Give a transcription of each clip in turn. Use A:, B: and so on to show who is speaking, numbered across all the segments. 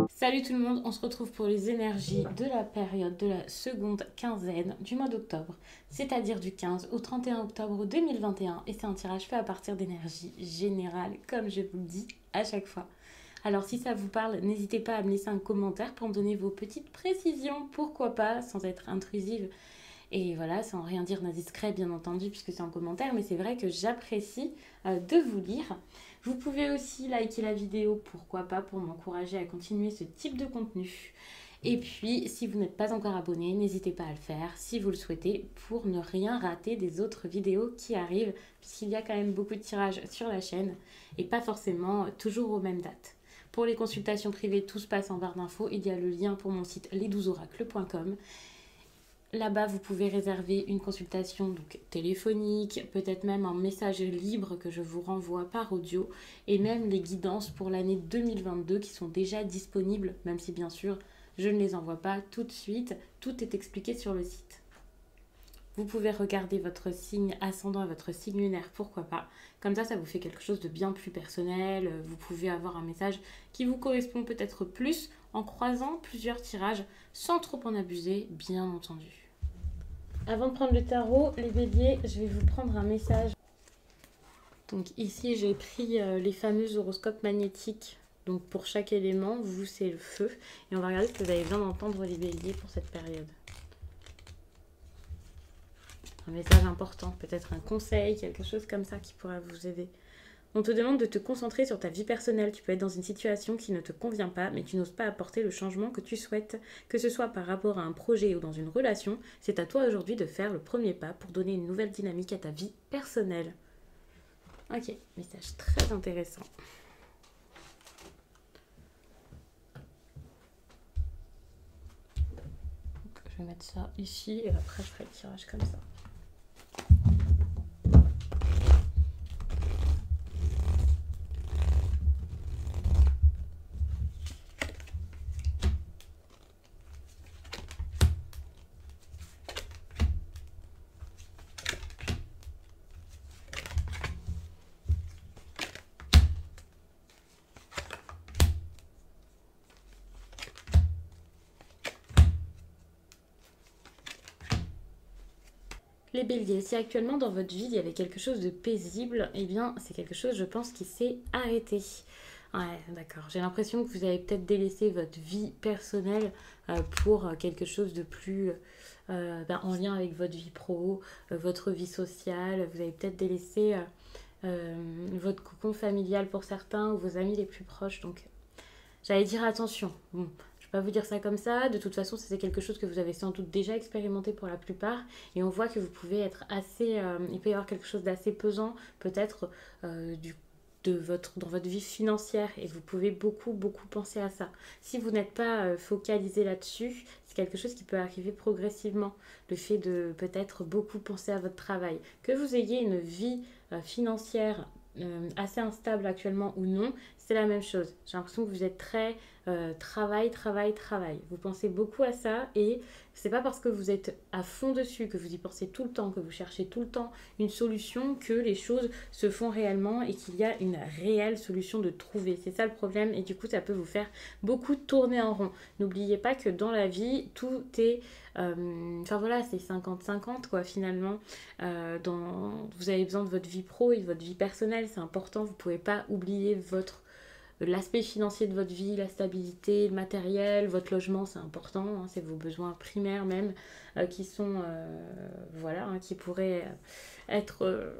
A: Salut tout le monde, on se retrouve pour les énergies de la période de la seconde quinzaine du mois d'octobre, c'est-à-dire du 15 au 31 octobre 2021, et c'est un tirage fait à partir d'énergie générale, comme je vous le dis à chaque fois. Alors si ça vous parle, n'hésitez pas à me laisser un commentaire pour me donner vos petites précisions, pourquoi pas, sans être intrusive. Et voilà, sans rien dire d'indiscret bien entendu, puisque c'est en commentaire, mais c'est vrai que j'apprécie de vous lire. Vous pouvez aussi liker la vidéo, pourquoi pas, pour m'encourager à continuer ce type de contenu. Et puis, si vous n'êtes pas encore abonné, n'hésitez pas à le faire si vous le souhaitez, pour ne rien rater des autres vidéos qui arrivent, puisqu'il y a quand même beaucoup de tirages sur la chaîne, et pas forcément toujours aux mêmes dates. Pour les consultations privées, tout se passe en barre d'infos. Il y a le lien pour mon site les12oracles.com. Là-bas, vous pouvez réserver une consultation donc téléphonique, peut-être même un message libre que je vous renvoie par audio, et même les guidances pour l'année 2022 qui sont déjà disponibles, même si bien sûr, je ne les envoie pas tout de suite. Tout est expliqué sur le site. Vous pouvez regarder votre signe ascendant et votre signe lunaire, pourquoi pas. Comme ça vous fait quelque chose de bien plus personnel. Vous pouvez avoir un message qui vous correspond peut-être plus en croisant plusieurs tirages, sans trop en abuser, bien entendu. Avant de prendre le tarot, les béliers, je vais vous prendre un message. Donc ici, j'ai pris les fameux horoscopes magnétiques. Donc pour chaque élément, vous, c'est le feu. Et on va regarder ce que vous avez besoin d'entendre, les béliers, pour cette période. Un message important, peut-être un conseil, quelque chose comme ça qui pourrait vous aider. On te demande de te concentrer sur ta vie personnelle. Tu peux être dans une situation qui ne te convient pas, mais tu n'oses pas apporter le changement que tu souhaites. Que ce soit par rapport à un projet ou dans une relation, c'est à toi aujourd'hui de faire le premier pas pour donner une nouvelle dynamique à ta vie personnelle. Ok, message très intéressant. Donc, je vais mettre ça ici et après je ferai le tirage comme ça. Les béliers, si actuellement dans votre vie il y avait quelque chose de paisible, eh bien c'est quelque chose je pense qui s'est arrêté. Ouais, d'accord. J'ai l'impression que vous avez peut-être délaissé votre vie personnelle pour quelque chose de plus en lien avec votre vie pro, votre vie sociale. Vous avez peut-être délaissé votre cocon familial pour certains ou vos amis les plus proches. Donc j'allais dire attention. Bon, je ne vais pas vous dire ça comme ça. De toute façon, c'est quelque chose que vous avez sans doute déjà expérimenté pour la plupart. Et on voit que vous pouvez être assez... il peut y avoir quelque chose d'assez pesant, peut-être dans votre vie financière. Et vous pouvez beaucoup penser à ça. Si vous n'êtes pas focalisé là-dessus, c'est quelque chose qui peut arriver progressivement. Le fait de peut-être beaucoup penser à votre travail. Que vous ayez une vie financière assez instable actuellement ou non, c'est la même chose. J'ai l'impression que vous êtes très travail. Vous pensez beaucoup à ça et c'est pas parce que vous êtes à fond dessus, que vous y pensez tout le temps, que vous cherchez tout le temps une solution, que les choses se font réellement et qu'il y a une réelle solution de trouver. C'est ça le problème et du coup ça peut vous faire beaucoup tourner en rond. N'oubliez pas que dans la vie, tout est... Enfin voilà, c'est 50-50 quoi finalement. Vous avez besoin de votre vie pro et de votre vie personnelle, c'est important. Vous ne pouvez pas oublier l'aspect financier de votre vie, la stabilité, le matériel, votre logement, c'est important, hein, c'est vos besoins primaires même qui sont, qui pourraient être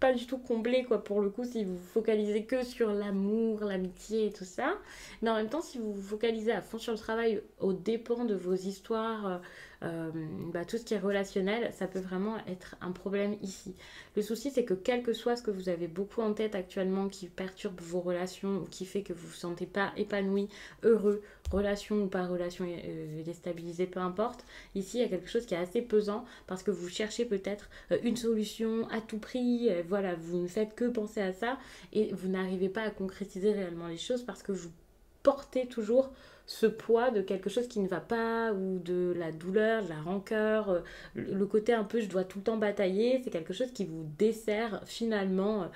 A: pas du tout comblés quoi pour le coup si vous vous focalisez que sur l'amour, l'amitié et tout ça. Mais en même temps, si vous vous focalisez à fond sur le travail aux dépens de vos histoires, tout ce qui est relationnel, ça peut vraiment être un problème ici. Le souci, c'est que quel que soit ce que vous avez beaucoup en tête actuellement qui perturbe vos relations ou qui fait que vous ne vous sentez pas épanoui, heureux, relation ou pas relation déstabilisée, peu importe, ici il y a quelque chose qui est assez pesant parce que vous cherchez peut-être une solution à tout prix, voilà, vous ne faites que penser à ça et vous n'arrivez pas à concrétiser réellement les choses parce que vous portez toujours ce poids de quelque chose qui ne va pas ou de la douleur, de la rancœur, le côté un peu je dois tout le temps batailler, c'est quelque chose qui vous dessert finalement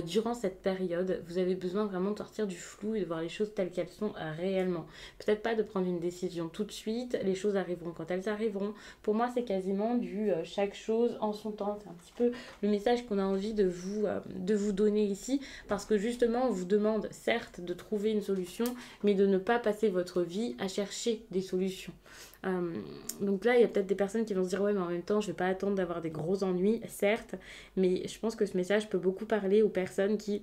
A: durant cette période. Vous avez besoin vraiment de sortir du flou et de voir les choses telles qu'elles sont réellement. Peut-être pas de prendre une décision tout de suite, les choses arriveront quand elles arriveront. Pour moi, c'est quasiment du chaque chose en son temps. C'est un petit peu le message qu'on a envie de vous donner ici, parce que justement, on vous demande certes de trouver une solution, mais de ne pas passer votre vie à chercher des solutions. Donc là, il y a peut-être des personnes qui vont se dire ouais, mais en même temps, je vais pas attendre d'avoir des gros ennuis, certes, mais je pense que ce message peut beaucoup parler aux personnes qui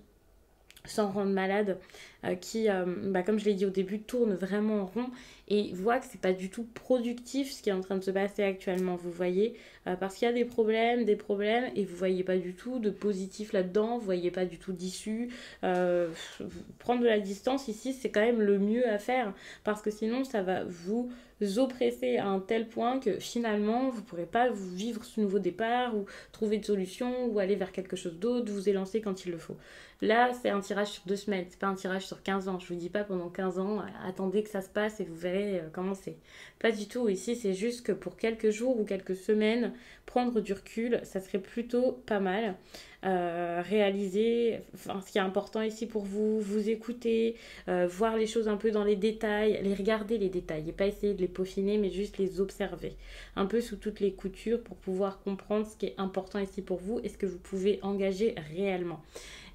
A: s'en rendent malades, comme je l'ai dit au début, tournent vraiment en rond et voient que c'est pas du tout productif ce qui est en train de se passer actuellement, vous voyez, parce qu'il y a des problèmes, et vous voyez pas du tout de positif là-dedans, vous voyez pas du tout d'issue. Prendre de la distance ici, c'est quand même le mieux à faire, parce que sinon, ça va vous oppresser à un tel point que finalement, vous pourrez pas vous vivre ce nouveau départ, ou trouver de solution, ou aller vers quelque chose d'autre, vous élancer quand il le faut. Là, c'est un tirage sur 2 semaines, c'est pas un tirage sur 15 ans. Je vous dis pas pendant 15 ans, attendez que ça se passe et vous verrez comment c'est. Pas du tout. Ici, c'est juste que pour quelques jours ou quelques semaines, prendre du recul, ça serait plutôt pas mal. Réaliser ce qui est important ici pour vous, vous écouter, voir les choses un peu dans les détails, les regarder les détails et pas essayer de les peaufiner, mais juste les observer un peu sous toutes les coutures pour pouvoir comprendre ce qui est important ici pour vous et ce que vous pouvez engager réellement.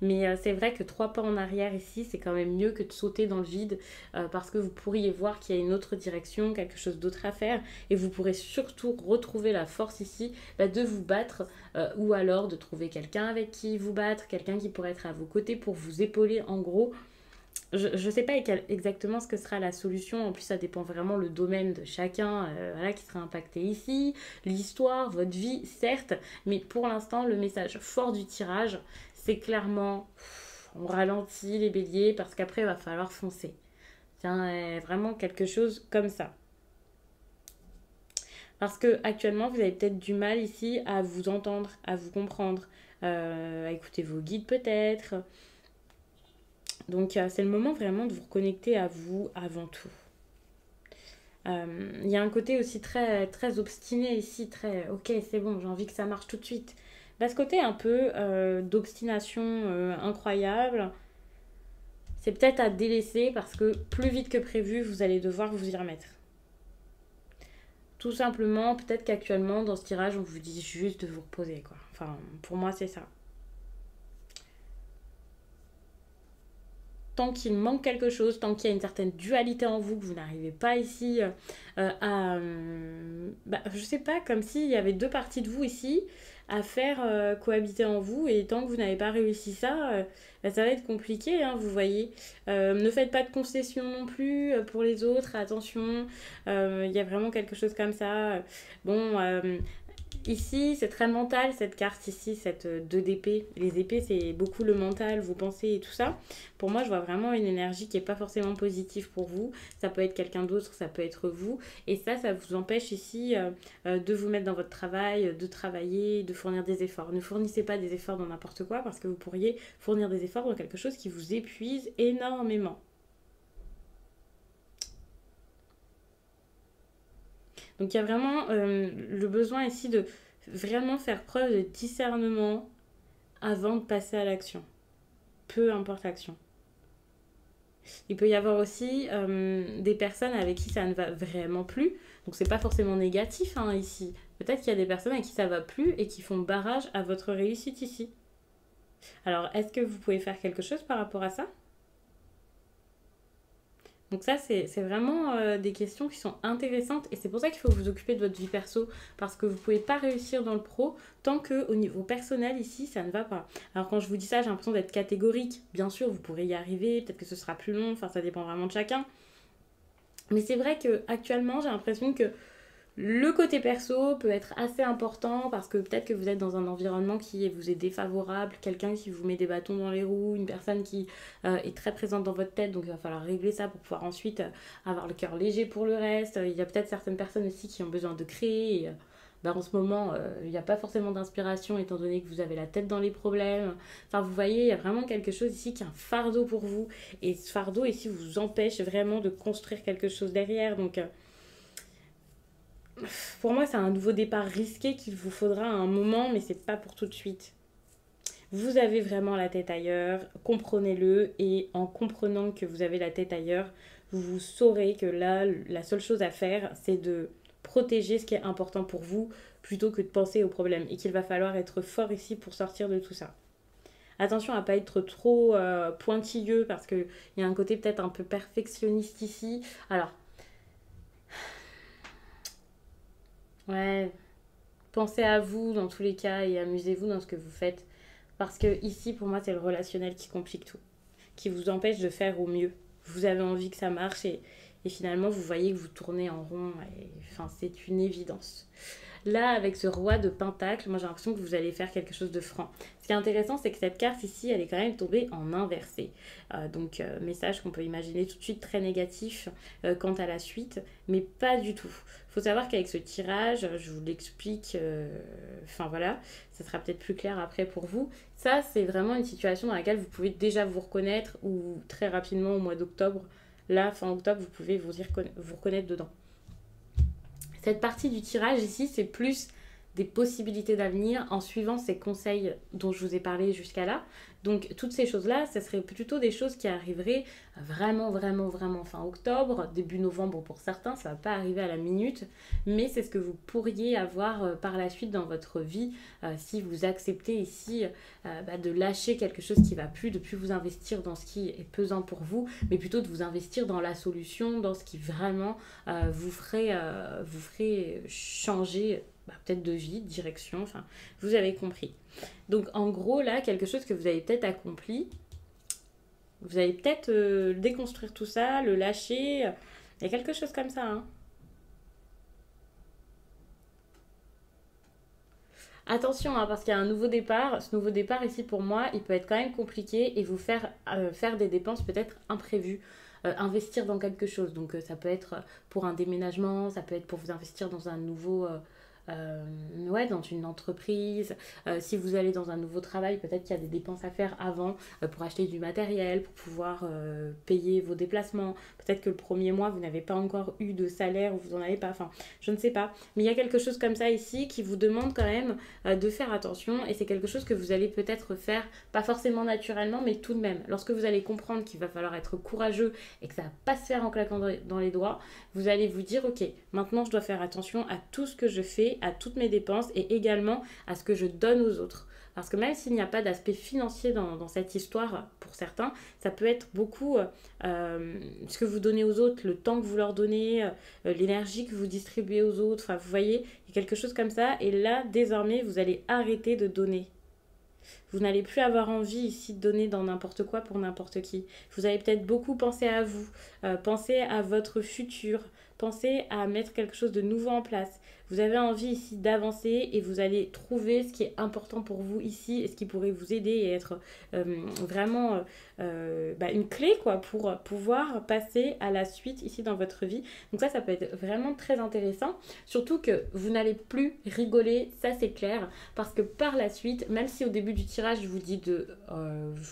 A: Mais c'est vrai que 3 pas en arrière ici, c'est quand même mieux que de sauter dans le vide, parce que vous pourriez voir qu'il y a une autre direction, quelque chose d'autre à faire, et vous pourrez surtout retrouver la force ici de vous battre, ou alors de trouver quelqu'un avec qui vous battre, quelqu'un qui pourrait être à vos côtés pour vous épauler. En gros, je ne sais pas exactement ce que sera la solution. En plus, ça dépend vraiment le domaine de chacun qui sera impacté ici, l'histoire, votre vie, certes. Mais pour l'instant, le message fort du tirage, c'est clairement on ralentit les béliers parce qu'après, il va falloir foncer. C'est vraiment quelque chose comme ça. Parce que actuellement, vous avez peut-être du mal ici à vous entendre, à vous comprendre, à écouter vos guides peut-être. Donc c'est le moment vraiment de vous reconnecter à vous avant tout. Il y a un côté aussi très, très obstiné ici, très ok c'est bon, j'ai envie que ça marche tout de suite. Ce côté un peu d'obstination incroyable, c'est peut-être à délaisser parce que plus vite que prévu, vous allez devoir vous y remettre. Tout simplement, peut-être qu'actuellement, dans ce tirage, on vous dit juste de vous reposer, quoi. Enfin, pour moi, c'est ça. Tant qu'il manque quelque chose, tant qu'il y a une certaine dualité en vous, que vous n'arrivez pas ici je sais pas, comme s'il y avait 2 parties de vous ici à faire cohabiter en vous, et tant que vous n'avez pas réussi ça, ça va être compliqué, hein, vous voyez. Ne faites pas de concessions non plus pour les autres, attention, il y a vraiment quelque chose comme ça. Bon, ici, c'est très mental cette carte ici, cette 2 d'épée. Les épées, c'est beaucoup le mental, vos pensées et tout ça. Pour moi, je vois vraiment une énergie qui n'est pas forcément positive pour vous. Ça peut être quelqu'un d'autre, ça peut être vous. Et ça vous empêche ici de vous mettre dans votre travail, de travailler, de fournir des efforts. Ne fournissez pas des efforts dans n'importe quoi parce que vous pourriez fournir des efforts dans quelque chose qui vous épuise énormément. Donc il y a vraiment le besoin ici de vraiment faire preuve de discernement avant de passer à l'action. Peu importe l'action. Il peut y avoir aussi des personnes avec qui ça ne va vraiment plus. Donc c'est pas forcément négatif ici. Peut-être qu'il y a des personnes avec qui ça va plus et qui font barrage à votre réussite ici. Alors est-ce que vous pouvez faire quelque chose par rapport à ça ? Donc ça, c'est vraiment des questions qui sont intéressantes, et c'est pour ça qu'il faut vous occuper de votre vie perso, parce que vous ne pouvez pas réussir dans le pro tant qu'au niveau personnel ici, ça ne va pas. Alors quand je vous dis ça, j'ai l'impression d'être catégorique. Bien sûr, vous pourrez y arriver, peut-être que ce sera plus long, enfin ça dépend vraiment de chacun. Mais c'est vrai qu'actuellement, j'ai l'impression que le côté perso peut être assez important parce que peut-être que vous êtes dans un environnement qui vous est défavorable, quelqu'un qui vous met des bâtons dans les roues, une personne qui est très présente dans votre tête, donc il va falloir régler ça pour pouvoir ensuite avoir le cœur léger pour le reste. Il y a peut-être certaines personnes aussi qui ont besoin de créer. bah, en ce moment, il n'y a pas forcément d'inspiration étant donné que vous avez la tête dans les problèmes. Enfin, vous voyez, il y a vraiment quelque chose ici qui est un fardeau pour vous. Et ce fardeau ici vous empêche vraiment de construire quelque chose derrière. Donc, pour moi, c'est un nouveau départ risqué qu'il vous faudra à un moment, mais c'est pas pour tout de suite. Vous avez vraiment la tête ailleurs, comprenez-le, et en comprenant que vous avez la tête ailleurs, vous saurez que là, la seule chose à faire, c'est de protéger ce qui est important pour vous plutôt que de penser aux problèmes, et qu'il va falloir être fort ici pour sortir de tout ça. Attention à ne pas être trop pointilleux parce qu'il y a un côté peut-être un peu perfectionniste ici. Alors, ouais, pensez à vous dans tous les cas et amusez-vous dans ce que vous faites. Parce que ici, pour moi, c'est le relationnel qui complique tout, qui vous empêche de faire au mieux. Vous avez envie que ça marche et finalement, vous voyez que vous tournez en rond. Et, enfin, c'est une évidence. Là, avec ce roi de pentacle, moi j'ai l'impression que vous allez faire quelque chose de franc. Ce qui est intéressant, c'est que cette carte ici, elle est quand même tombée en inversé. Message qu'on peut imaginer tout de suite très négatif quant à la suite, mais pas du tout. Il faut savoir qu'avec ce tirage, je vous l'explique, enfin voilà, ça sera peut-être plus clair après pour vous. Ça, c'est vraiment une situation dans laquelle vous pouvez déjà vous reconnaître ou très rapidement au mois d'octobre. Là, fin octobre, vous pouvez vous reconnaître dedans. Cette partie du tirage ici, c'est plus des possibilités d'avenir en suivant ces conseils dont je vous ai parlé jusqu'à là. Donc toutes ces choses-là, ça serait plutôt des choses qui arriveraient vraiment fin octobre, début novembre pour certains, ça ne va pas arriver à la minute, mais c'est ce que vous pourriez avoir par la suite dans votre vie si vous acceptez ici de lâcher quelque chose qui ne va plus, de plus vous investir dans ce qui est pesant pour vous, mais plutôt de vous investir dans la solution, dans ce qui vraiment vous ferait changer peut-être de vie, de direction, enfin, vous avez compris. Donc, en gros, là, quelque chose que vous avez peut-être accompli, vous allez peut-être déconstruire tout ça, le lâcher, il y a quelque chose comme ça, hein. Attention, hein, parce qu'il y a un nouveau départ. Ce nouveau départ, ici, pour moi, il peut être quand même compliqué et vous faire des dépenses peut-être imprévues. Investir dans quelque chose. Donc, ça peut être pour un déménagement, ça peut être pour vous investir dans un nouveau ouais, dans une entreprise. Si vous allez dans un nouveau travail, peut-être qu'il y a des dépenses à faire avant pour acheter du matériel, pour pouvoir payer vos déplacements. Peut-être que le premier mois, vous n'avez pas encore eu de salaire ou vous n'en avez pas. Enfin, je ne sais pas. Mais il y a quelque chose comme ça ici qui vous demande quand même de faire attention. Et c'est quelque chose que vous allez peut-être faire, pas forcément naturellement, mais tout de même. Lorsque vous allez comprendre qu'il va falloir être courageux et que ça ne va pas se faire en claquant dans les doigts, vous allez vous dire, ok, maintenant je dois faire attention à tout ce que je fais, à toutes mes dépenses et également à ce que je donne aux autres. Parce que même s'il n'y a pas d'aspect financier dans cette histoire, pour certains, ça peut être beaucoup ce que vous donnez aux autres, le temps que vous leur donnez, l'énergie que vous distribuez aux autres. Enfin, vous voyez, il y a quelque chose comme ça. Et là, désormais, vous allez arrêter de donner. Vous n'allez plus avoir envie ici de donner dans n'importe quoi pour n'importe qui. Vous allez peut-être beaucoup penser à vous, penser à votre futur, penser à mettre quelque chose de nouveau en place. Vous avez envie ici d'avancer et vous allez trouver ce qui est important pour vous ici et ce qui pourrait vous aider et être vraiment une clé quoi, pour pouvoir passer à la suite ici dans votre vie. Donc ça peut être vraiment très intéressant. Surtout que vous n'allez plus rigoler, ça c'est clair, parce que par la suite, même si au début du tirage je vous dis de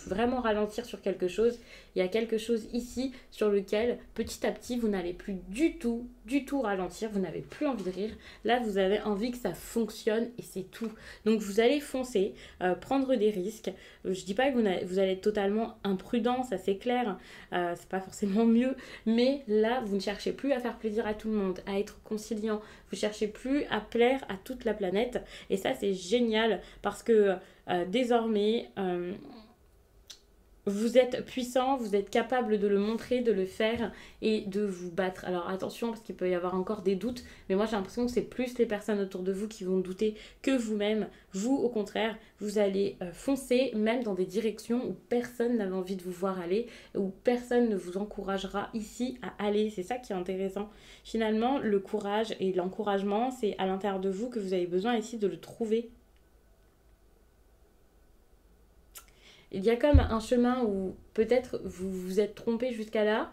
A: vraiment ralentir sur quelque chose, il y a quelque chose ici sur lequel petit à petit vous n'allez plus du tout ralentir, vous n'avez plus envie de rire. Là, vous avez envie que ça fonctionne et c'est tout. Donc, vous allez foncer, prendre des risques. Je dis pas que vous allez être totalement imprudent, ça c'est clair. C'est pas forcément mieux. Mais là, vous ne cherchez plus à faire plaisir à tout le monde, à être conciliant. Vous cherchez plus à plaire à toute la planète. Et ça, c'est génial parce que désormais... vous êtes puissant, vous êtes capable de le montrer, de le faire et de vous battre. Alors attention parce qu'il peut y avoir encore des doutes, mais moi j'ai l'impression que c'est plus les personnes autour de vous qui vont douter que vous-même. Vous, au contraire, vous allez foncer même dans des directions où personne n'avait envie de vous voir aller, où personne ne vous encouragera ici à aller. C'est ça qui est intéressant. Finalement, le courage et l'encouragement, c'est à l'intérieur de vous que vous avez besoin ici de le trouver. Il y a comme un chemin où peut-être vous vous êtes trompé jusqu'à là,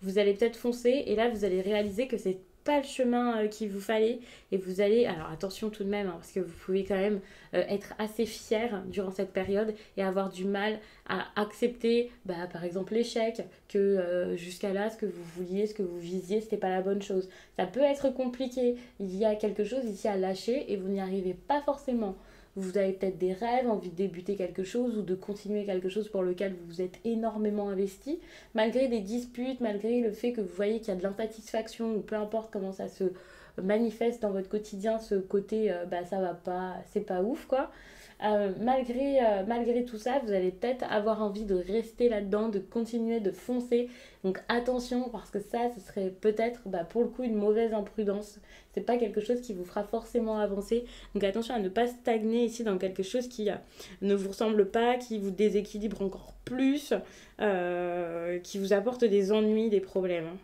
A: vous allez peut-être foncer et là vous allez réaliser que c'est pas le chemin qu'il vous fallait et vous allez, alors attention tout de même, hein, parce que vous pouvez quand même être assez fier durant cette période et avoir du mal à accepter par exemple l'échec, que jusqu'à là ce que vous vouliez, ce que vous visiez, c'était pas la bonne chose. Ça peut être compliqué, il y a quelque chose ici à lâcher et vous n'y arrivez pas forcément. Vous avez peut-être des rêves, envie de débuter quelque chose ou de continuer quelque chose pour lequel vous vous êtes énormément investi, malgré des disputes, malgré le fait que vous voyez qu'il y a de l'insatisfaction ou peu importe comment ça se manifeste dans votre quotidien, ce côté ça va pas, c'est pas ouf quoi. Malgré tout ça, vous allez peut-être avoir envie de rester là-dedans, de continuer, de foncer. Donc attention, parce que ça, ce serait peut-être pour le coup une mauvaise imprudence. C'est pas quelque chose qui vous fera forcément avancer. Donc attention à ne pas stagner ici dans quelque chose qui ne vous ressemble pas, qui vous déséquilibre encore plus, qui vous apporte des ennuis, des problèmes.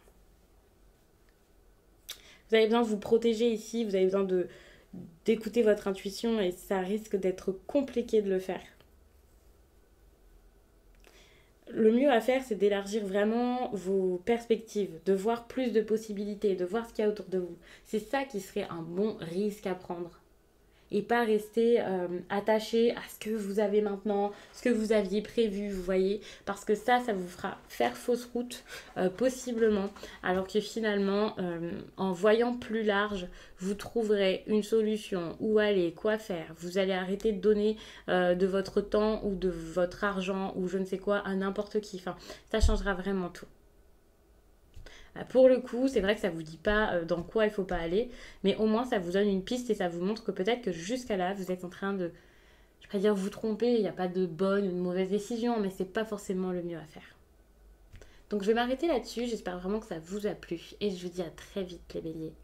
A: Vous avez besoin de vous protéger ici, vous avez besoin d'écouter votre intuition et ça risque d'être compliqué de le faire. Le mieux à faire, c'est d'élargir vraiment vos perspectives, de voir plus de possibilités, de voir ce qu'il y a autour de vous. C'est ça qui serait un bon risque à prendre. Et pas rester attaché à ce que vous avez maintenant, ce que vous aviez prévu, vous voyez, parce que ça vous fera faire fausse route, possiblement, alors que finalement, en voyant plus large, vous trouverez une solution, où aller, quoi faire, vous allez arrêter de donner de votre temps ou de votre argent ou je ne sais quoi à n'importe qui, enfin, ça changera vraiment tout. Pour le coup, c'est vrai que ça vous dit pas dans quoi il faut pas aller, mais au moins ça vous donne une piste et ça vous montre que peut-être que jusqu'à là, vous êtes en train de, je vais pas dire vous tromper, il n'y a pas de bonne ou de mauvaise décision, mais c'est pas forcément le mieux à faire. Donc je vais m'arrêter là-dessus, j'espère vraiment que ça vous a plu et je vous dis à très vite les béliers.